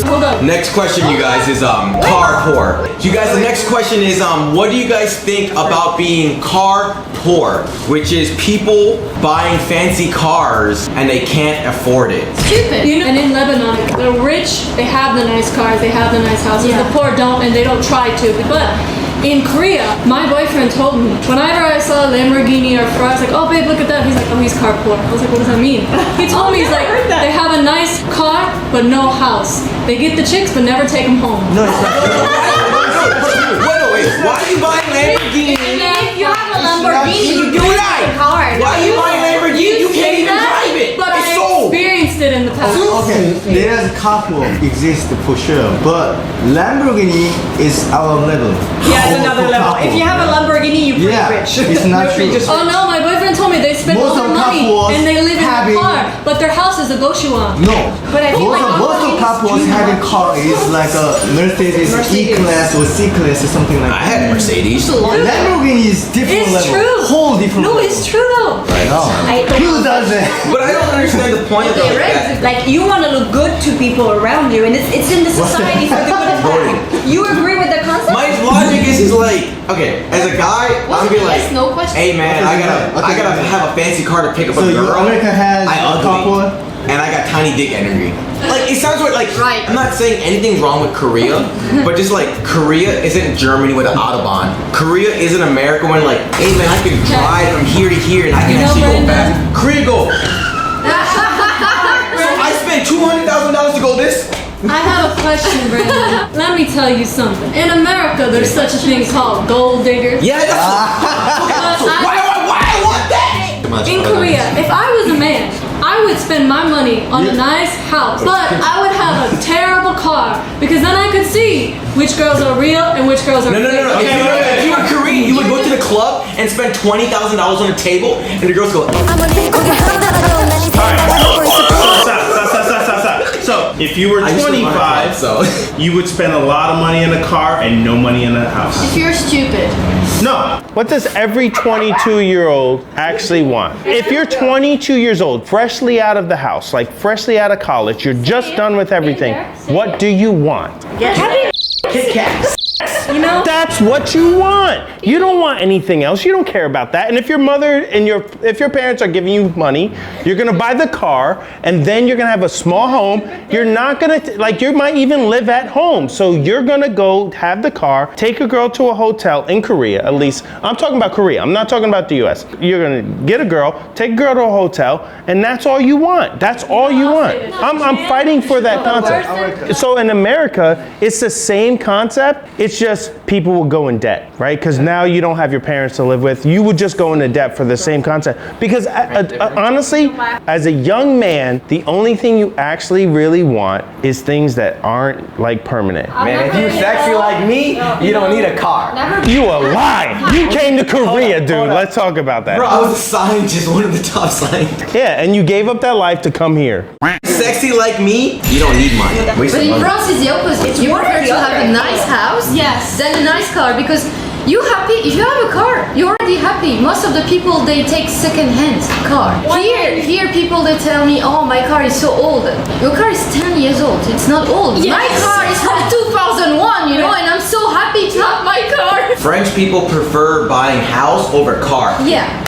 Hold on. Next question, you guys, is car poor. You guys, the next question is what do you guys think about being car poor, which is people buying fancy cars and they can't afford it? Stupid. You know, and in Lebanon, the rich, they have the nice cars, they have the nice houses. The poor don't, and they don't try to. But in Korea, my boyfriend told me, whenever I saw a Lamborghini or Ferrari, I was like, oh babe, look at that. He's like, oh, he's car poor. I was like, what does that mean? He told me, he's like, they have a nice car, but no house. They get the chicks, but never take them home. No, it's not. Wait, why are you buying Lamborghini? If you have a Lamborghini, you You're right. car. Why are you buying Lamborghini? You can't even drive it. But It's I sold. experienced it in the past. Okay, there's a couple exist for sure, but Lamborghini is our level. Yeah, it's another level. If you have a Lamborghini, you're pretty rich. It's not true. Oh no, my boyfriend told me they spend Most all their of money couples and they live in a having- car, but their house is a Goshuan. No, But I feel like most of couples having car is like a Mercedes E-Class or C-Class or something like I that. had a Mercedes. Lamborghini is different It's level. true. Whole different No, level. it's true though. No. Who does it? But I don't understand the point of Okay, that. right? Like you want to look good to people around you, and it's in the society for the good and bad. You agree with the concept? My logic is like, okay, as a guy, I'm be like, no question. hey man, I gotta have a fancy car to pick up So a girl. America has I a ugly, couple. and I got tiny dick energy. Like it sounds like Right. I'm not saying anything's wrong with Korea, but just like Korea isn't Germany with an autobahn. Korea isn't America when like, hey man, I can drive from here to here and I can You know, actually go Brandon? fast. Korea go. So I spent $200,000 to go this. I have a question, Brandon. Let me tell you something. In America, there's such a thing called gold diggers. Yeah, that's why I want that. In Korea, if I was a man, I would spend my money on a nice house, but I would have a terrible car because then I could see which girls are real and which girls are No. fake. If you were Korean, you would go to the club and spend $20,000 on a table, and the girls go. Stop. So, if you were I used to buy 25, cars, so. you would spend a lot of money in a car and no money in a house. If you're stupid, No. What does every 22-year-old actually want? If you're 22 years old, freshly out of the house, like freshly out of college, you're just done with everything, what do you want? Kit Kats. you know? That's what you want. You don't want anything else. You don't care about that. And if your mother and if your parents are giving you money, you're gonna buy the car, and then you're gonna have a small home. You're not gonna like you might even live at home. So you're gonna go have the car, take a girl to a hotel in Korea. At least I'm talking about Korea. I'm not talking about the U.S. You're gonna get a girl, take a girl to a hotel, and that's all you want. That's all you want. I'm fighting for that concept. So in America, it's the same concept. It's just people will go in debt, right? Because now you don't have your parents to live with. You would just go into debt for the same concept. Because honestly, as a young man, the only thing you actually really want is things that aren't like permanent. Man, if you sexy like me, you don't need a car. You are lying. You came to Korea, dude. Let's talk about that. Bro, I was a scientist, one of the top scientists. Yeah, and you gave up that life to come here. Sexy like me, you don't need money. But in France it's the opposite. You prefer to have a nice house than a nice car because you happy if you have a car, you're already happy. Most of the people they take second-hand car. Here people they tell me, oh my car is so old. Your car is 10 years old. It's not old. My car is from 2001, you know, and I'm so happy to have my car. French people prefer buying house over car. Yeah.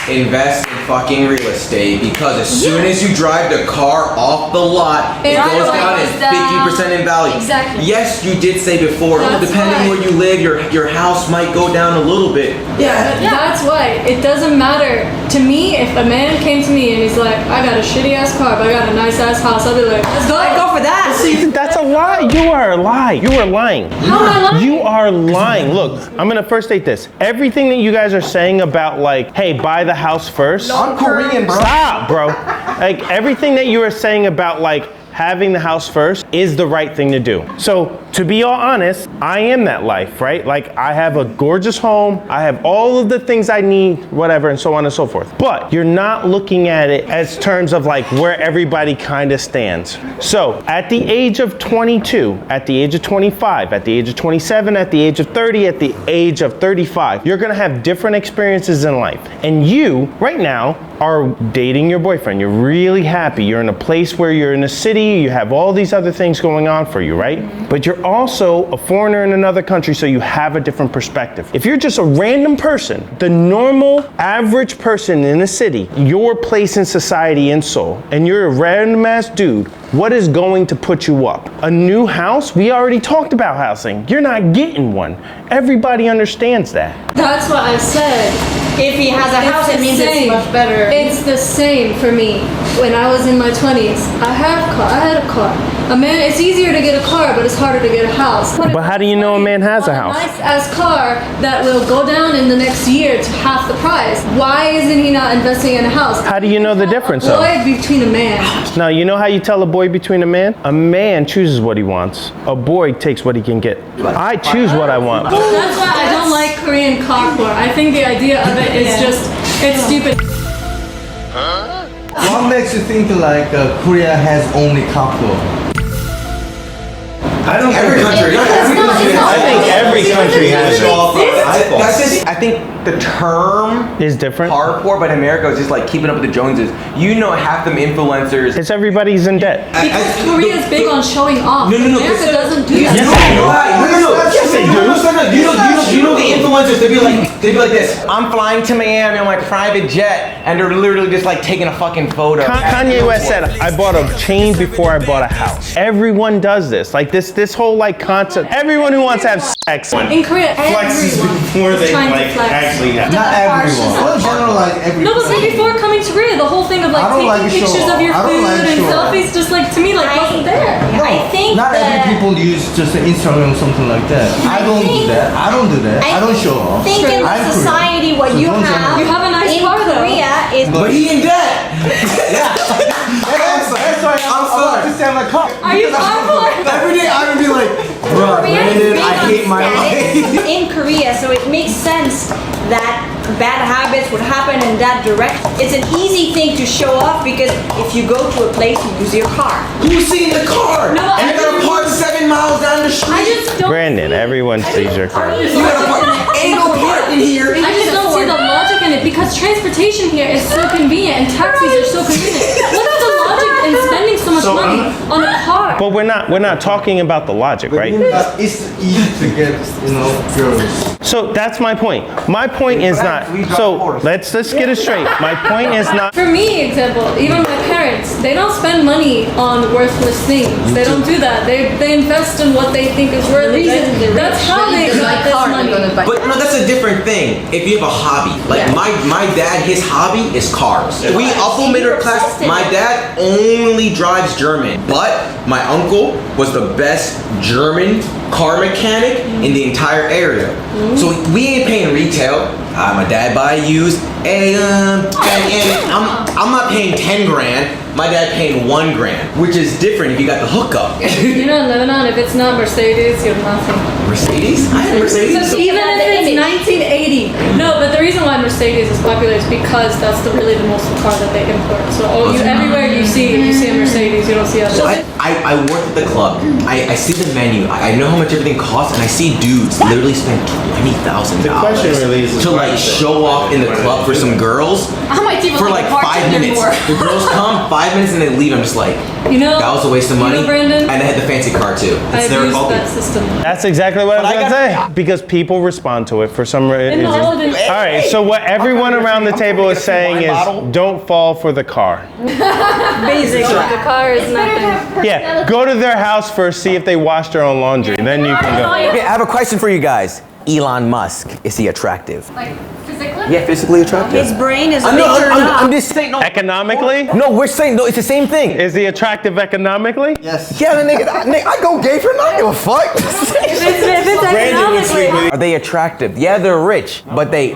Invest in fucking real estate because as soon as you drive the car off the lot, it goes down in 50% in value. Exactly. Yes, you did say before, That's depending right. where you live, your house might go down a little bit. Yeah, that's why. It doesn't matter. To me, if a man came to me and he's like, I got a shitty ass car, but I got a nice ass house, I'll be like, let's go. I go for that. See, that's a lie. You are a lie. You are lying. How am I lying? You are lying. Look, I'm gonna first state this. Everything that you guys are saying about like, hey, buy the house first. I'm Korean, bro. Stop, bro. Like everything that you are saying about like having the house first is the right thing to do. So to be all honest, I am that life, right? Like I have a gorgeous home, I have all of the things I need, whatever, and so on and so forth. But you're not looking at it as terms of like where everybody kind of stands. So at the age of 22, at the age of 25, at the age of 27, at the age of 30, at the age of 35, you're gonna have different experiences in life. And you, right now, are dating your boyfriend, you're really happy, you're in a place where you're in a city, you have all these other things going on for you, right? But you're also a foreigner in another country, so you have a different perspective. If you're just a random person, the normal, average person in a city, your place in society in Seoul, and you're a random ass dude, what is going to put you up? A new house? We already talked about housing. You're not getting one. Everybody understands that. That's what I said. If he has a house, it means it's much better. It's the same for me. When I was in my 20s, I had a car. A man, it's easier to get a car, but it's harder to get a house. But how do you know a man has a house? Nice ass car that will go down in the next year to half the price. Why isn't he not investing in a house? How do you know the difference though? Boy between a man. Now, you know how you tell a boy between a man? A man chooses what he wants. A boy takes what he can get. I choose what I want. That's why I don't like Korean car porn. I think the idea of it is just, it's stupid. What makes you think like Korea has only couple? I don't think every country. I think every country has it. I think the term Is different. carpool, but in America is just like keeping up with the Joneses. You know, half them influencers. It's everybody's in debt. Because Korea is big on showing off. No. America doesn't do that. Yes, they do. You know the influencers. They be like this. I'm flying to Miami on my private jet, and they're literally just like taking a fucking photo. Kanye West said, I bought a chain before I bought a house. Everyone does this. Like this whole like concept. Everyone who wants to have sex. In Korea, Flexes everyone before is they trying like to flex. actually have. Not everyone. Don't generalize everyone. No, but say before coming to Korea, the whole thing of I like don't taking like to show pictures off. of your I don't food like to and show off. selfies, just like to me, like wasn't there. No, I think not that- every people use just Instagram or something like that. I don't do that. I don't do that. I don't show off. I think in I'm Korean. society, what So you don't have, You have a nice in car, though. Korea is But he in debt. That's why I'm sorry to sell my car. Are you poor? Every day I would be like, bro, Korea is Brandon, big I on hate my status life. in Korea, so it makes sense that bad habits would happen in that direction. It's an easy thing to show off because if you go to a place, you use your car. Who's seen the car? No, and you gotta park 7 miles down the street. I just don't. Brandon, everyone sees your car. You gotta park. Ain't no parking here. I just don't see the logic in it because transportation here is so convenient and taxis are so convenient. What's the logic in spending so much money on a car? But we're not talking about the logic, right? It's easy to get, girls. So that's my point. My point is not. So let's get it straight. My point is not. For me, example, even my parents, they don't spend money on worthless things. They don't do that. They invest in what they think is worthy. That's how they got this money. But no, that's a different thing. If you have a hobby, like my dad, his hobby is cars. We upper middle class. My dad only drives German, but my uncle was the best German car mechanic in the entire area. So we ain't paying retail. My dad buy used, and I'm not paying 10 grand. My dad paying 1 grand, which is different if you got the hookup. You know, in Lebanon, if it's not Mercedes, you're nothing. Mercedes? I had Mercedes. Even if it's 1980. No, but the reason why Mercedes is popular is because that's really the most car that they import. So everywhere you see a Mercedes, you don't see others. I work at the club. I see the menu. I know how much everything costs, and I see dudes literally spend $20,000 question really is to like show off in the club for some girls for like 5 minutes. The girls come 5 minutes and they leave. I'm just like, You know, that was a waste of money. You know, Brandon, and they had the fancy car too. I It's their abused fault. that system. That's exactly what I was gonna say. Because people respond to it for some reason. All right. So what everyone around the table is saying is, don't fall for the car. Basically, the car is nothing. Yeah. Go to their house first, see if they wash their own laundry, then you can go. Okay, I have a question for you guys. Elon Musk, is he attractive? Like physically? Yeah, physically attractive. His brain is a I'm, bit no, turned I'm off. just saying. No, Economically? no, we're saying no. It's the same thing. Is he attractive economically? Yes. Yeah, the nigga, I go gay for nothing. I don't give a fuck. If it's economically. Are they attractive? Yeah, they're rich, but they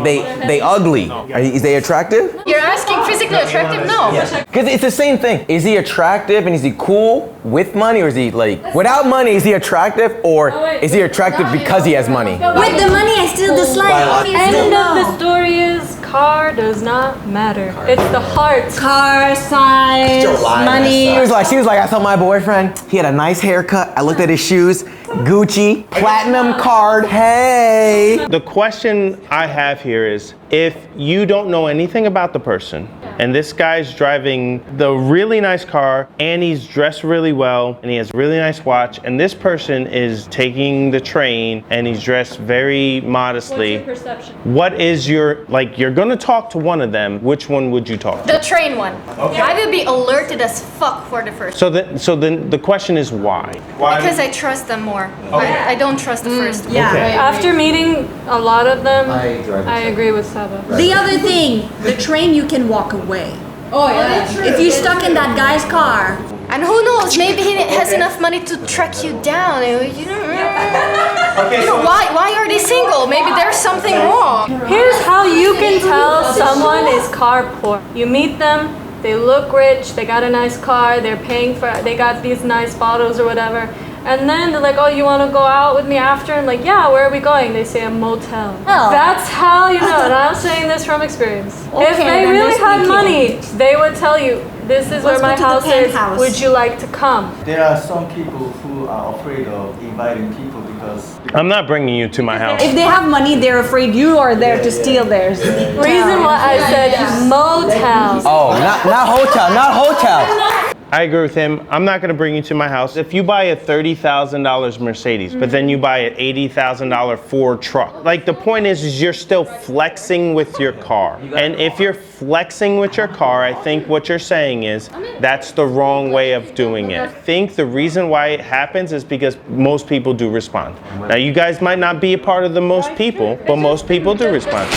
ugly. Is they attractive? You're asking physically attractive? No. Because it's the same thing. Is he attractive and is he cool with money, or is he like without money? Is he attractive, or is he attractive because he has money? With the money, I still dislike. End of the story is car does not matter. It's the heart. Car, size, money. She was like, I saw my boyfriend. He had a nice haircut. I looked at his shoes. Gucci, platinum card. Hey. The question I have here is, if you don't know anything about the person, and this guy's driving the really nice car, and he's dressed really well, and he has a really nice watch, and this person is taking the train, and he's dressed very modestly. What's your perception? What is your, like, you're gonna talk to one of them, which one would you talk to? The train one. I will be alerted as fuck for the first. So then the question is why? Because I trust them more. I don't trust the first one. Yeah. After meeting a lot of them, I drive the I agree with Saba. The other thing, the train you can walk away. Oh yeah. If you're stuck in that guy's car, And who knows, maybe he has enough money to track you down. You know, why are they single? Maybe there's something wrong. Here's how you can tell someone is car poor. You meet them, they look rich, they got a nice car, they're paying for, they got these nice bottles or whatever. And then they're like, oh, you want to go out with me after? I'm like, yeah, where are we going? They say a motel. Oh. That's how you know, and I'm saying this from experience. If Okay, they then really let's had be money, they would tell you, this is where Let's my go to the house is, penthouse. would you like to come? There are some people who are afraid of inviting people because I'm not bringing you to my house. if they have money, they're afraid you are there to steal theirs. Reason why I said motels. Oh, not hotel, not hotel. I agree with him. I'm not gonna bring you to my house. If you buy a $30,000 Mercedes, but then you buy an $80,000 Ford truck, like the point is you're still flexing with your car. And if you're flexing with your car, I think what you're saying is that's the wrong way of doing it. I think the reason why it happens is because most people do respond. Now you guys might not be a part of the most people, but most people do respond.